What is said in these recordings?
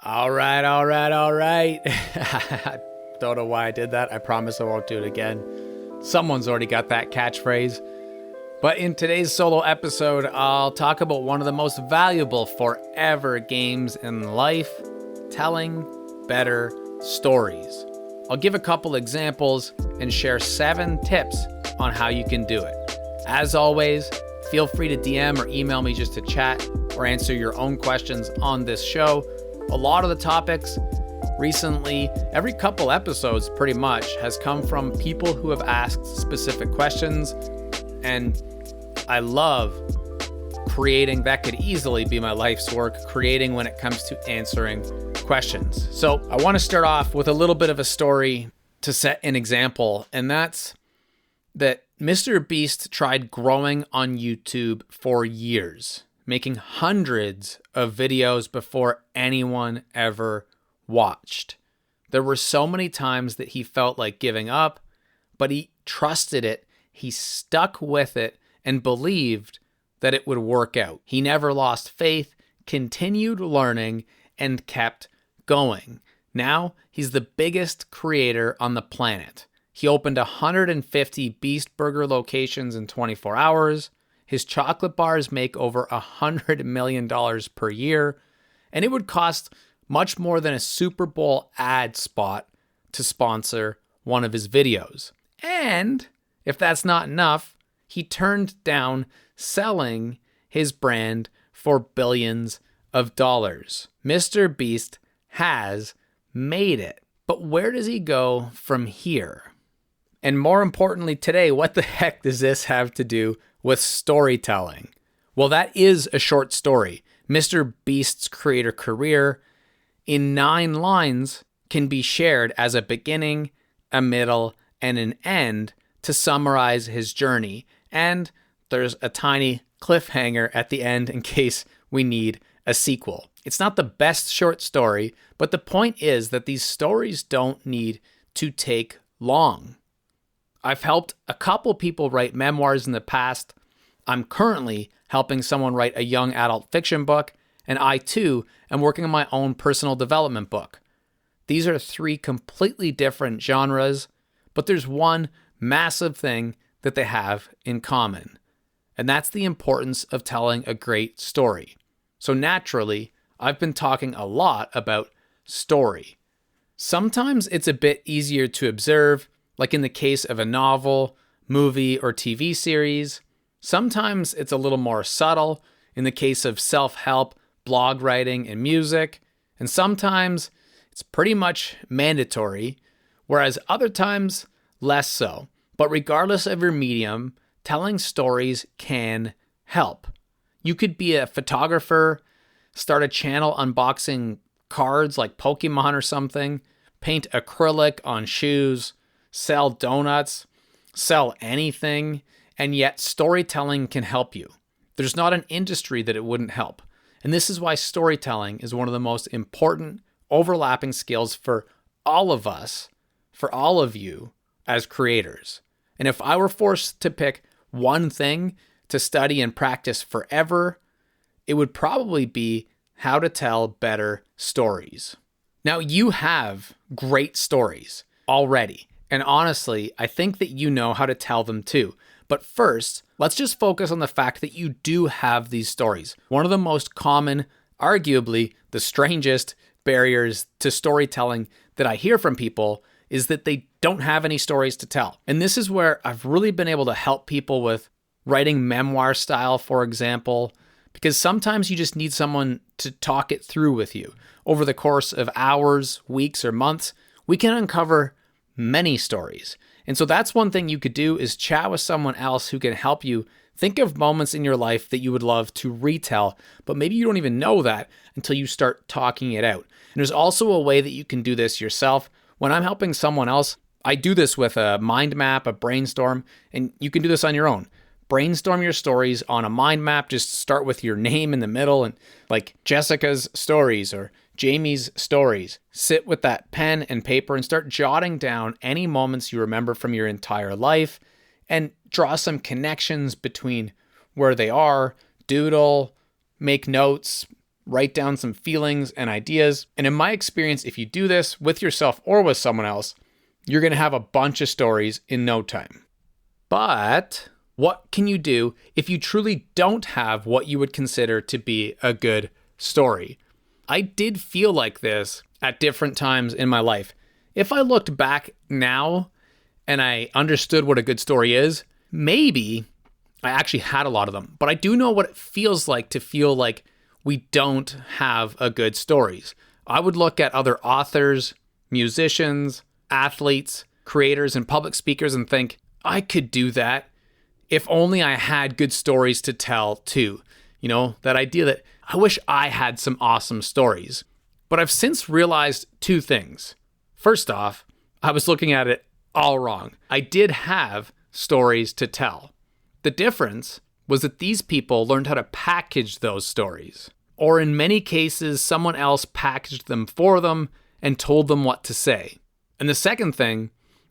All right, all right, all right. I don't know why I did that. I promise I won't do it again. Someone's already got that catchphrase. But in today's solo episode, I'll talk about one of the most valuable forever games in life, telling better stories. I'll give a couple examples and share 7 tips on how you can do it. As always, feel free to DM or email me just to chat or answer your own questions on this show. A lot of the topics recently, every couple episodes pretty much, has come from people who have asked specific questions, and I love creating. That could easily be my life's work, creating when it comes to answering questions. So I want to start off with a little bit of a story to set an example, and that's that Mr. Beast tried growing on YouTube for years, making hundreds of videos before anyone ever watched. There were so many times that he felt like giving up, but he trusted it, he stuck with it, and believed that it would work out. He never lost faith, continued learning, and kept going. Now, he's the biggest creator on the planet. He opened 150 Beast Burger locations in 24 hours. His chocolate bars make over $100 million per year, and it would cost much more than a Super Bowl ad spot to sponsor one of his videos. And if that's not enough, he turned down selling his brand for billions of dollars. Mr. Beast has made it. But where does he go from here? And more importantly today, what the heck does this have to do with storytelling? Well, that is a short story. Mr. Beast's creator career in 9 lines can be shared as a beginning, a middle, and an end to summarize his journey. And there's a tiny cliffhanger at the end in case we need a sequel. It's not the best short story, but the point is that these stories don't need to take long. I've helped a couple people write memoirs in the past. I'm currently helping someone write a young adult fiction book, and I too am working on my own personal development book. These are 3 completely different genres, but there's one massive thing that they have in common, and that's the importance of telling a great story. So naturally, I've been talking a lot about story. Sometimes it's a bit easier to observe, like in the case of a novel, movie, or TV series. Sometimes it's a little more subtle in the case of self-help, blog writing, and music. And sometimes it's pretty much mandatory, whereas other times, less so. But regardless of your medium, telling stories can help. You could be a photographer, start a channel unboxing cards like Pokemon or something, paint acrylic on shoes, sell donuts, sell anything, and yet storytelling can help you. There's not an industry that it wouldn't help. And this is why storytelling is one of the most important overlapping skills for all of us, for all of you as creators. And if I were forced to pick one thing to study and practice forever, it would probably be how to tell better stories. Now, you have great stories already. And honestly, I think that you know how to tell them too. But first, let's just focus on the fact that you do have these stories. One of the most common, arguably the strangest barriers to storytelling that I hear from people is that they don't have any stories to tell. And this is where I've really been able to help people with writing memoir style, for example, because sometimes you just need someone to talk it through with you. Over the course of hours, weeks, or months, we can uncover many stories. And so that's one thing you could do is chat with someone else who can help you think of moments in your life that you would love to retell, but maybe you don't even know that until you start talking it out. And there's also a way that you can do this yourself. When I'm helping someone else, I do this with a mind map, a brainstorm, and you can do this on your own. Brainstorm your stories on a mind map. Just start with your name in the middle and like Jessica's stories or Jamie's stories. Sit with that pen and paper and start jotting down any moments you remember from your entire life and draw some connections between where they are, doodle, make notes, write down some feelings and ideas. And in my experience, if you do this with yourself or with someone else, you're going to have a bunch of stories in no time. But what can you do if you truly don't have what you would consider to be a good story? I did feel like this at different times in my life. If I looked back now and I understood what a good story is, maybe I actually had a lot of them. But I do know what it feels like to feel like we don't have a good stories. I would look at other authors, musicians, athletes, creators, and public speakers and think, I could do that if only I had good stories to tell too. You know, that idea that I wish I had some awesome stories. But I've since realized two things. First off, I was looking at it all wrong. I did have stories to tell. The difference was that these people learned how to package those stories. Or in many cases, someone else packaged them for them and told them what to say. And the second thing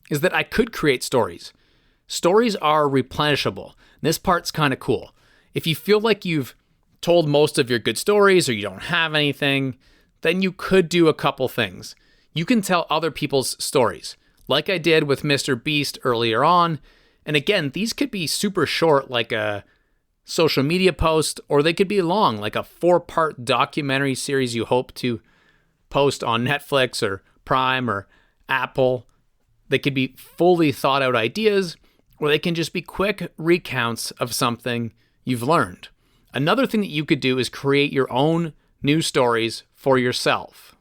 is that I could create stories. Stories are replenishable. This part's kind of cool. If you feel like you've told most of your good stories or you don't have anything, then you could do a couple things. You can tell other people's stories, like I did with Mr. Beast earlier on. And again, these could be super short, like a social media post, or they could be long, like a 4-part documentary series you hope to post on Netflix or Prime or Apple. They could be fully thought out ideas, or they can just be quick recounts of something you've learned. Another thing that you could do is create your own news stories for yourself.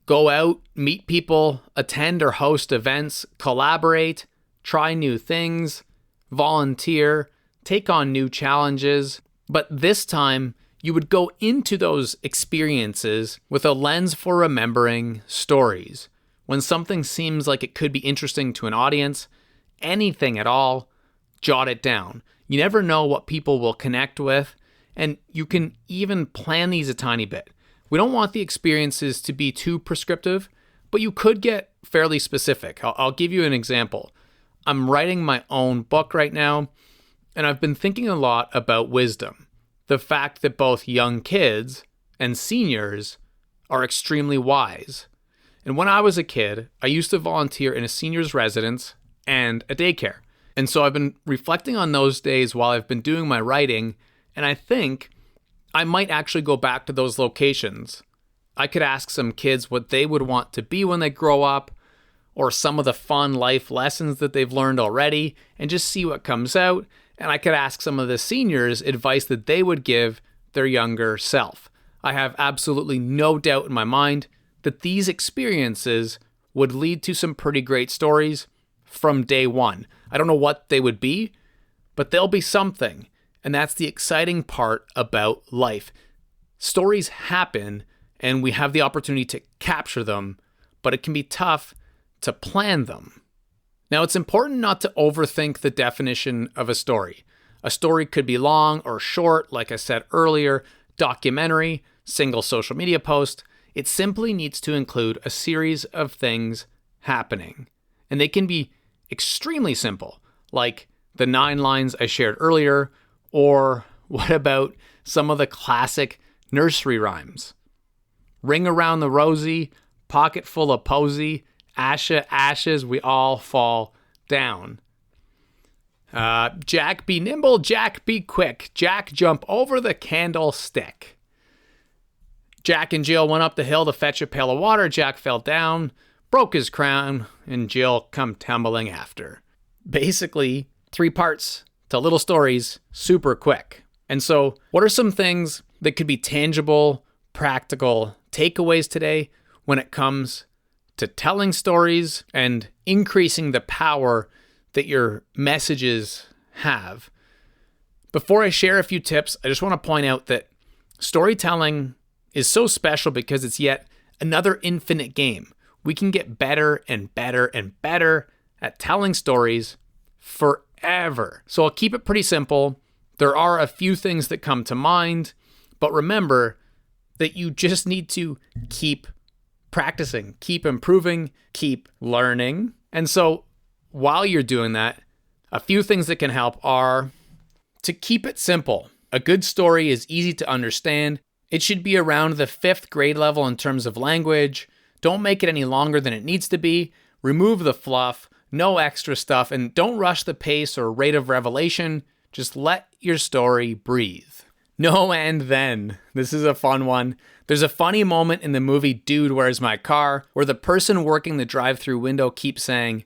Go out, meet people, attend or host events, collaborate, try new things, volunteer, take on new challenges. But this time, you would go into those experiences with a lens for remembering stories. When something seems like it could be interesting to an audience, anything at all, jot it down. You never know what people will connect with, and you can even plan these a tiny bit. We don't want the experiences to be too prescriptive, but you could get fairly specific. I'll give you an example. I'm writing my own book right now, and I've been thinking a lot about wisdom. The fact that both young kids and seniors are extremely wise. And when I was a kid, I used to volunteer in a senior's residence and a daycare. And so I've been reflecting on those days while I've been doing my writing, and I think I might actually go back to those locations. I could ask some kids what they would want to be when they grow up, or some of the fun life lessons that they've learned already, and just see what comes out. And I could ask some of the seniors advice that they would give their younger self. I have absolutely no doubt in my mind that these experiences would lead to some pretty great stories from day one. I don't know what they would be, but they'll be something. And that's the exciting part about life. Stories happen, and we have the opportunity to capture them, but it can be tough to plan them. Now, it's important not to overthink the definition of a story. A story could be long or short, like I said earlier, documentary, single social media post. It simply needs to include a series of things happening. And they can be extremely simple, like the 9 lines I shared earlier, or what about some of the classic nursery rhymes? Ring around the rosy, pocket full of posy, Asha, ashes, we all fall down. Jack be nimble, Jack be quick, Jack jump over the candlestick. Jack and Jill went up the hill to fetch a pail of water. Jack fell down, broke his crown, and Jill come tumbling after. Basically, 3 parts to little stories, super quick. And so, what are some things that could be tangible, practical takeaways today when it comes to telling stories and increasing the power that your messages have? Before I share a few tips, I just want to point out that storytelling is so special because it's yet another infinite game. We can get better and better and better at telling stories forever. So I'll keep it pretty simple. There are a few things that come to mind, but remember that you just need to keep practicing, keep improving, keep learning. And so while you're doing that, a few things that can help are to keep it simple. A good story is easy to understand It should be around the 5th grade level in terms of language. Don't make it any longer than it needs to be. Remove the fluff, no extra stuff, and don't rush the pace or rate of revelation. Just let your story breathe. No and then. This is a fun one. There's a funny moment in the movie Dude, Where's My Car? Where the person working the drive-thru window keeps saying,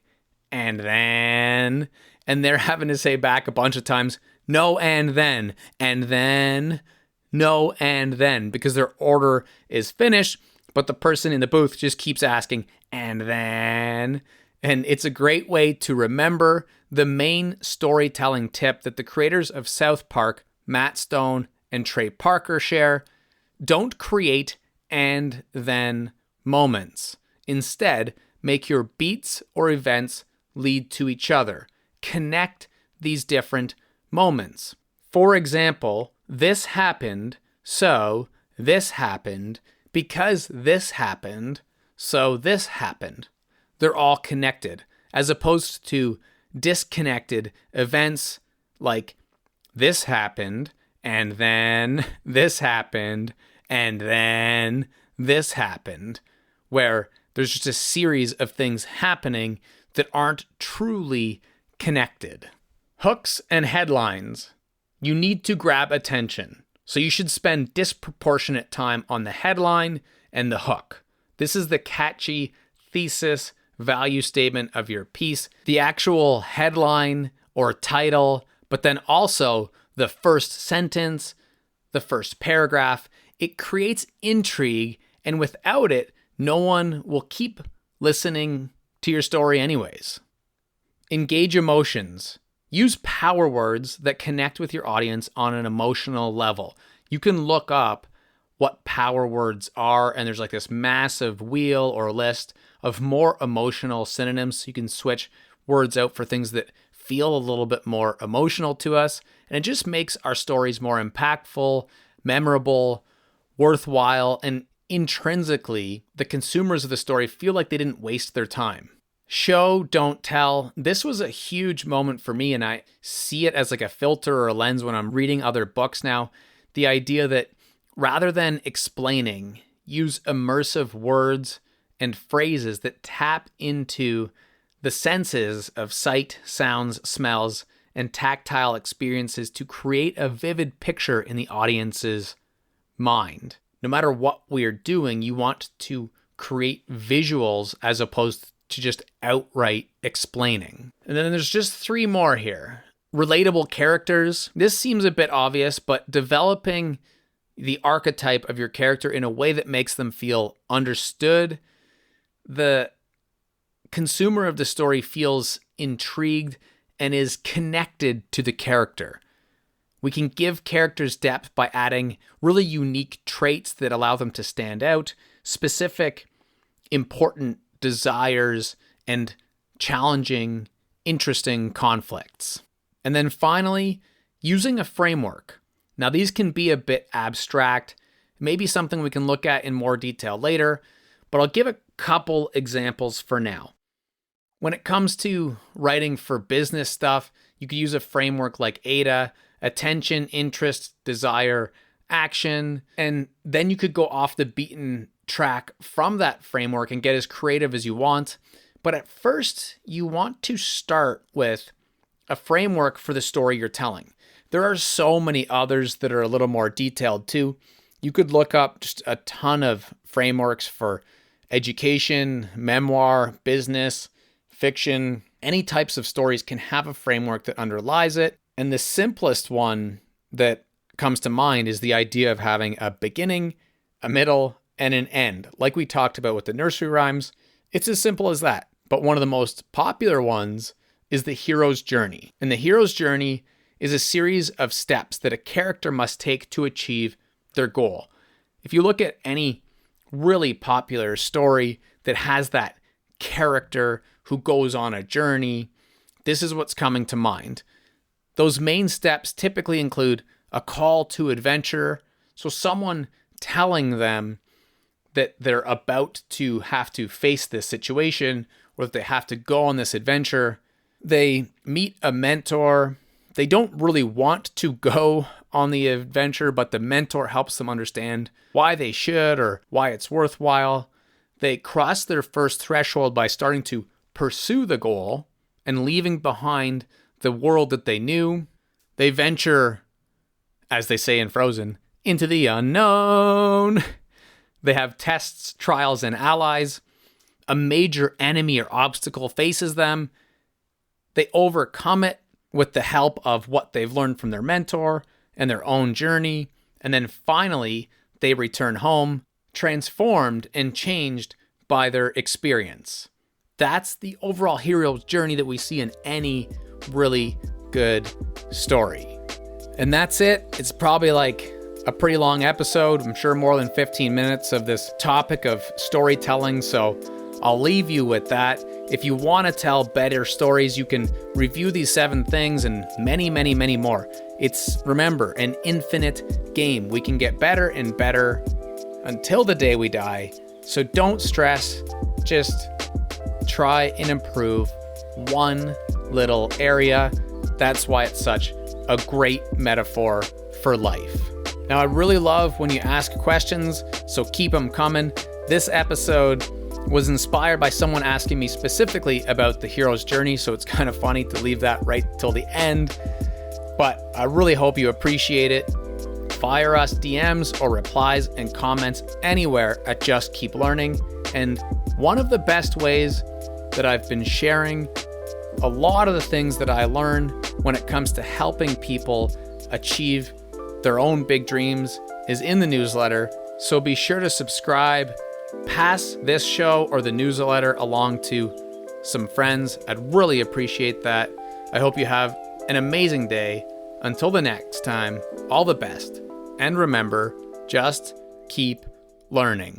and then, and they're having to say back a bunch of times, no and then, no and then, because their order is finished, but the person in the booth just keeps asking, and then. And it's a great way to remember the main storytelling tip that the creators of South Park, Matt Stone and Trey Parker, share. Don't create and then moments. Instead, make your beats or events lead to each other. Connect these different moments. For example, this happened, so this happened, because this happened, so this happened. They're all connected, as opposed to disconnected events like this happened, and then this happened, and then this happened, where there's just a series of things happening that aren't truly connected. Hooks and headlines. You need to grab attention, so you should spend disproportionate time on the headline and the hook. This is the catchy thesis value statement of your piece, the actual headline or title, but then also the first sentence, the first paragraph. It creates intrigue, and without it, no one will keep listening to your story anyways. Engage emotions. Use power words that connect with your audience on an emotional level. You can look up what power words are, and there's like this massive wheel or list of more emotional synonyms. So you can switch words out for things that feel a little bit more emotional to us, and it just makes our stories more impactful, memorable, worthwhile, and intrinsically, the consumers of the story feel like they didn't waste their time. Show, don't tell. This was a huge moment for me, and I see it as like a filter or a lens when I'm reading other books now. The idea that rather than explaining, use immersive words and phrases that tap into the senses of sight, sounds, smells, and tactile experiences to create a vivid picture in the audience's mind. No matter what we're doing, you want to create visuals as opposed to just outright explaining. And then there's just 3 more here. Relatable characters. This seems a bit obvious, but developing the archetype of your character in a way that makes them feel understood. The consumer of the story feels intrigued and is connected to the character. We can give characters depth by adding really unique traits that allow them to stand out, specific, important desires, and challenging, interesting conflicts. And then finally, using a framework. Now, these can be a bit abstract, maybe something we can look at in more detail later, but I'll give a couple examples for now. When it comes to writing for business stuff, you could use a framework like AIDA, attention, interest, desire, action, and then you could go off the beaten track from that framework and get as creative as you want. But at first, you want to start with a framework for the story you're telling. There are so many others that are a little more detailed too. You could look up just a ton of frameworks for education, memoir, business, fiction. Any types of stories can have a framework that underlies it. And the simplest one that comes to mind is the idea of having a beginning, a middle, and an end. Like we talked about with the nursery rhymes, it's as simple as that. But one of the most popular ones is the hero's journey. And the hero's journey is a series of steps that a character must take to achieve their goal. If you look at any really popular story that has that character who goes on a journey, this is what's coming to mind. Those main steps typically include a call to adventure, so someone telling them that they're about to have to face this situation or that they have to go on this adventure. They meet a mentor They don't really want to go on the adventure, but the mentor helps them understand why they should or why it's worthwhile. They cross their first threshold by starting to pursue the goal and leaving behind the world that they knew. They venture, as they say in Frozen, into the unknown. They have tests, trials, and allies. A major enemy or obstacle faces them. They overcome it with the help of what they've learned from their mentor and their own journey. And then finally, they return home, transformed and changed by their experience. That's the overall hero's journey that we see in any really good story. And that's it. It's probably like a pretty long episode. I'm sure more than 15 minutes of this topic of storytelling. So I'll leave you with that. If you want to tell better stories, you can review these 7 things and many, many, many more. It's, remember, an infinite game. We can get better and better until the day we die. So don't stress. Just try and improve one little area. That's why it's such a great metaphor for life. Now, I really love when you ask questions, so keep them coming. This episode was inspired by someone asking me specifically about the hero's journey, so it's kind of funny to leave that right till the end. But I really hope you appreciate it. Fire us DMs or replies and comments anywhere at Just Keep Learning. And one of the best ways that I've been sharing a lot of the things that I learn when it comes to helping people achieve their own big dreams is in the newsletter. So be sure to subscribe. Pass this show or the newsletter along to some friends. I'd really appreciate that. I hope you have an amazing day. Until the next time, all the best. And remember, just keep learning.